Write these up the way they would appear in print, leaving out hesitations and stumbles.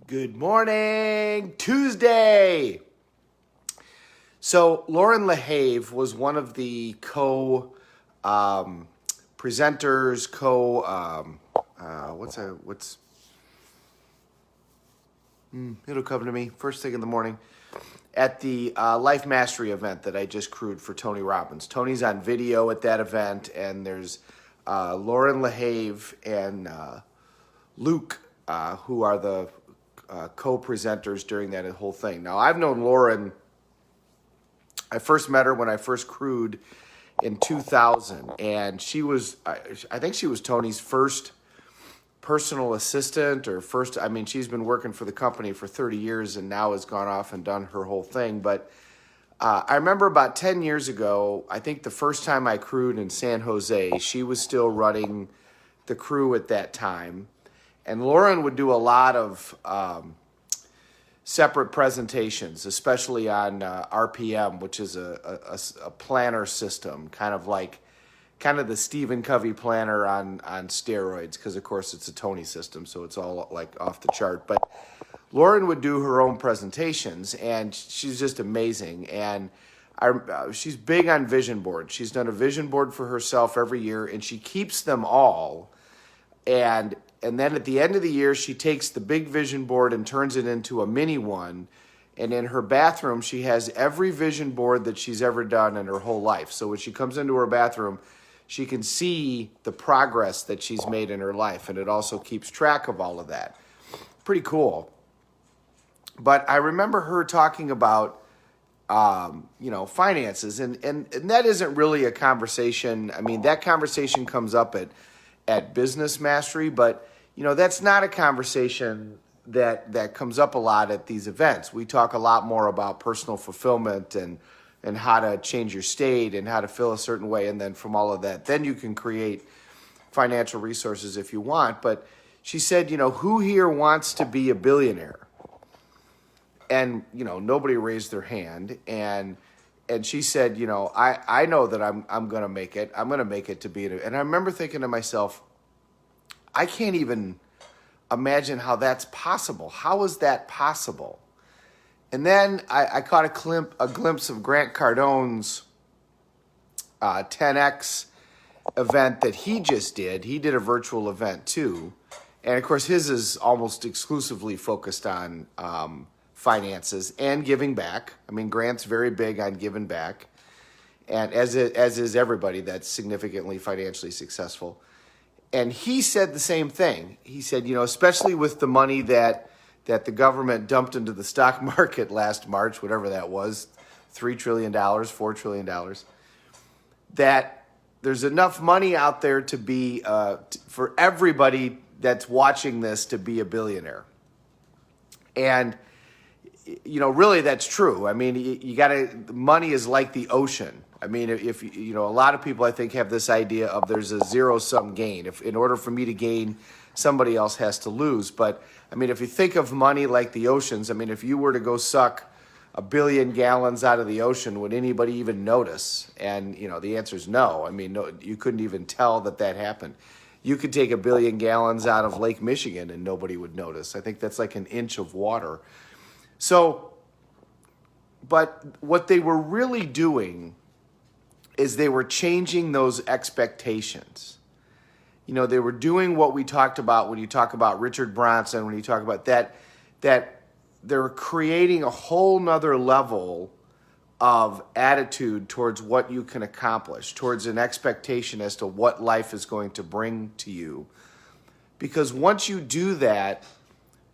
Good morning, Tuesday. So Lauren LaHave was one of the presenters, it'll come to me first thing in the morning at the Life Mastery event that I just crewed for Tony Robbins. Tony's on video at that event, and there's Lauren LaHave and Luke, who are the co-presenters during that whole thing. Now, I've known Lauren. I first met her when I first crewed in 2000, and she was, I think she was Tony's first personal assistant she's been working for the company for 30 years and now has gone off and done her whole thing. But I remember about 10 years ago, I think the first time I crewed in San Jose, she was still running the crew at that time. And Lauren would do a lot of separate presentations, especially on RPM, which is a planner system, kind of the Stephen Covey planner on steroids, because of course it's a Tony system, so it's all like off the chart. But Lauren would do her own presentations, and she's just amazing. And she's big on vision boards. She's done a vision board for herself every year, and she keeps them all. And then at the end of the year, she takes the big vision board and turns it into a mini one. And in her bathroom, she has every vision board that she's ever done in her whole life. So when she comes into her bathroom, she can see the progress that she's made in her life. And it also keeps track of all of that. Pretty cool. But I remember her talking about, finances. And that isn't really a conversation. I mean, that conversation comes up at Business Mastery, but that's not a conversation that comes up a lot at these events. We talk a lot more about personal fulfillment and how to change your state and how to feel a certain way, and then from all of that, then you can create financial resources if you want. But she said, who here wants to be a billionaire? And nobody raised their hand, and she said, I know that I'm going to make it. I'm going to make it to be and I remember thinking to myself, I can't even imagine how that's possible. How is that possible? And then I caught a glimpse of Grant Cardone's 10X event that he just did. He did a virtual event too. And of course, his is almost exclusively focused on finances and giving back. I mean, Grant's very big on giving back, and as is everybody that's significantly financially successful. And he said the same thing. He said, especially with the money that the government dumped into the stock market last March, whatever that was, $3 trillion, $4 trillion, that there's enough money out there to be, for everybody that's watching this to be a billionaire. And, really that's true. I mean, money is like the ocean. I mean, if a lot of people, I think, have this idea of there's a zero-sum gain. If in order for me to gain, somebody else has to lose. But, I mean, if you think of money like the oceans, I mean, if you were to go suck 1 billion gallons out of the ocean, would anybody even notice? And, the answer is no. I mean, no, you couldn't even tell that happened. You could take 1 billion gallons out of Lake Michigan and nobody would notice. I think that's like an inch of water. So, but what they were really doing is they were changing those expectations. They were doing what we talked about when you talk about Richard Branson, when you talk about that they're creating a whole nother level of attitude towards what you can accomplish, towards an expectation as to what life is going to bring to you. Because once you do that,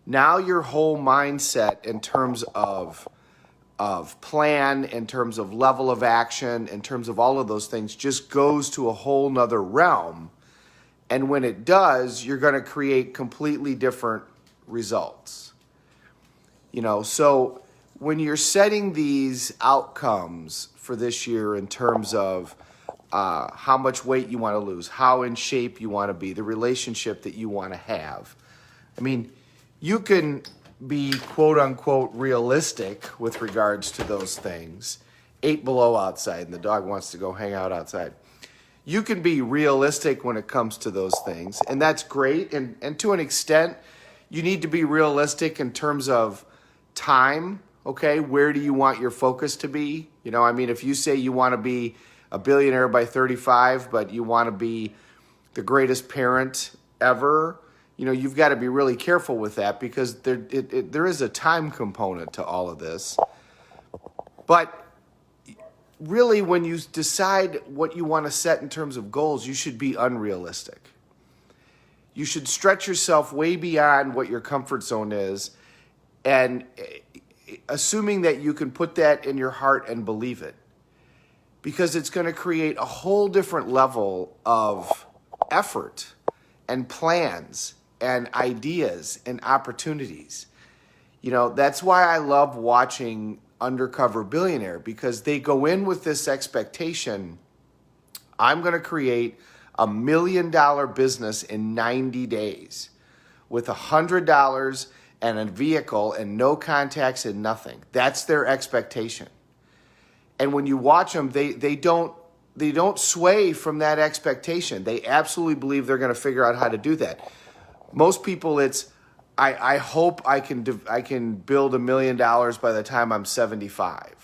now your whole mindset in terms of plan, in terms of level of action, in terms of all of those things, just goes to a whole nother realm. And when it does, you're going to create completely different results. So when you're setting these outcomes for this year in terms of how much weight you want to lose, how in shape you want to be, the relationship that you want to have, I mean, you can be quote unquote realistic with regards to those things. 8 below outside and the dog wants to go hang out outside. You can be realistic when it comes to those things, and that's great. And to an extent, You need to be realistic in terms of time. Okay, where do you want your focus to be? You know, I mean, if you say you want to be a billionaire by 35, but you want to be the greatest parent ever, you know, you've got to be really careful with that, because there is a time component to all of this. But really, when you decide what you want to set in terms of goals, you should be unrealistic. You should stretch yourself way beyond what your comfort zone is, and assuming that you can put that in your heart and believe it, because it's going to create a whole different level of effort and plans and ideas and opportunities. You know, that's why I love watching Undercover Billionaire, because they go in with this expectation: I'm going to create $1 million business in 90 days with $100 and a vehicle and no contacts and nothing. That's their expectation. And when you watch them, they don't sway from that expectation. They absolutely believe they're going to figure out how to do that. Most people, it's, I hope I can build $1 million by the time I'm 75.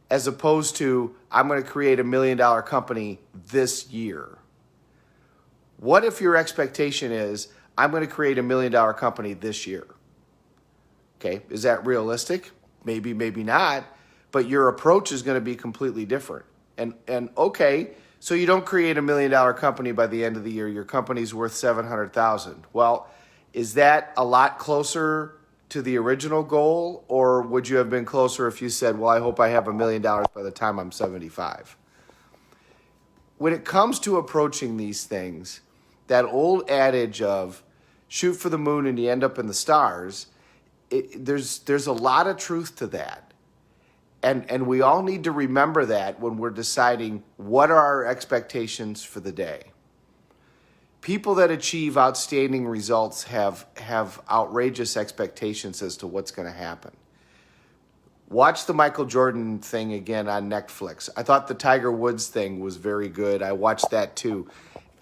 As opposed to, I'm going to create $1 million company this year. What if your expectation is, I'm going to create $1 million company this year? Okay, is that realistic? Maybe, maybe not, but your approach is going to be completely different. And okay, so you don't create $1 million company by the end of the year, your company's worth $700,000. Well, is that a lot closer to the original goal, or would you have been closer if you said, well, I hope I have $1 million by the time I'm 75? When it comes to approaching these things, that old adage of shoot for the moon and you end up in the stars, there's a lot of truth to that. And we all need to remember that when we're deciding what are our expectations for the day. People that achieve outstanding results have outrageous expectations as to what's going to happen. Watch the Michael Jordan thing again on Netflix. I thought the Tiger Woods thing was very good. I watched that too.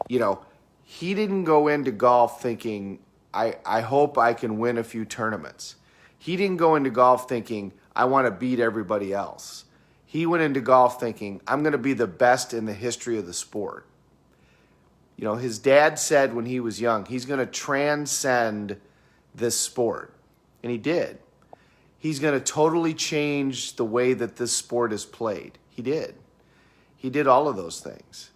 You know, he didn't go into golf thinking, I hope I can win a few tournaments. He didn't go into golf thinking, I want to beat everybody else. He went into golf thinking, I'm going to be the best in the history of the sport. You know, his dad said when he was young, he's going to transcend this sport. And he did. He's going to totally change the way that this sport is played. He did. He did all of those things.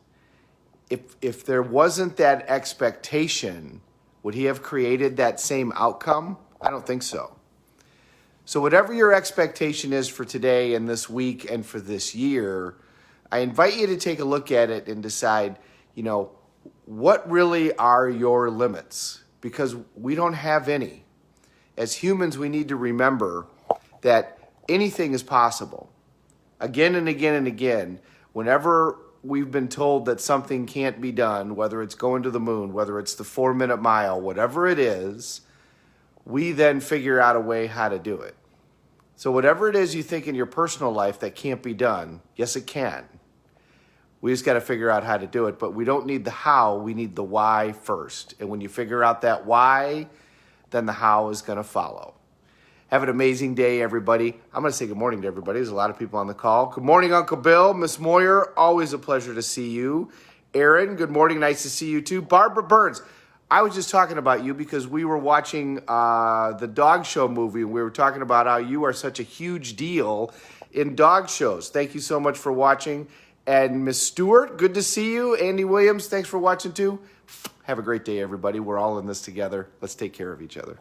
If there wasn't that expectation, would he have created that same outcome? I don't think so. So whatever your expectation is for today and this week and for this year, I invite you to take a look at it and decide, you know, what really are your limits? Because we don't have any. As humans, we need to remember that anything is possible. Again and again and again, whenever we've been told that something can't be done, whether it's going to the moon, whether it's the 4-minute mile, whatever it is, we then figure out a way how to do it. So whatever it is you think in your personal life that can't be done, yes, it can. We just got to figure out how to do it. But we don't need the how, we need the why first. And when you figure out that why, then the how is going to follow. Have an amazing day, everybody. I'm going to say good morning to everybody. There's a lot of people on the call. Good morning, Uncle Bill. Miss Moyer, always a pleasure to see you. Aaron, good morning. Nice to see you too. Barbara Burns, I was just talking about you because we were watching the dog show movie. And we were talking about how you are such a huge deal in dog shows. Thank you so much for watching. And Miss Stewart, good to see you. Andy Williams, thanks for watching too. Have a great day, everybody. We're all in this together. Let's take care of each other.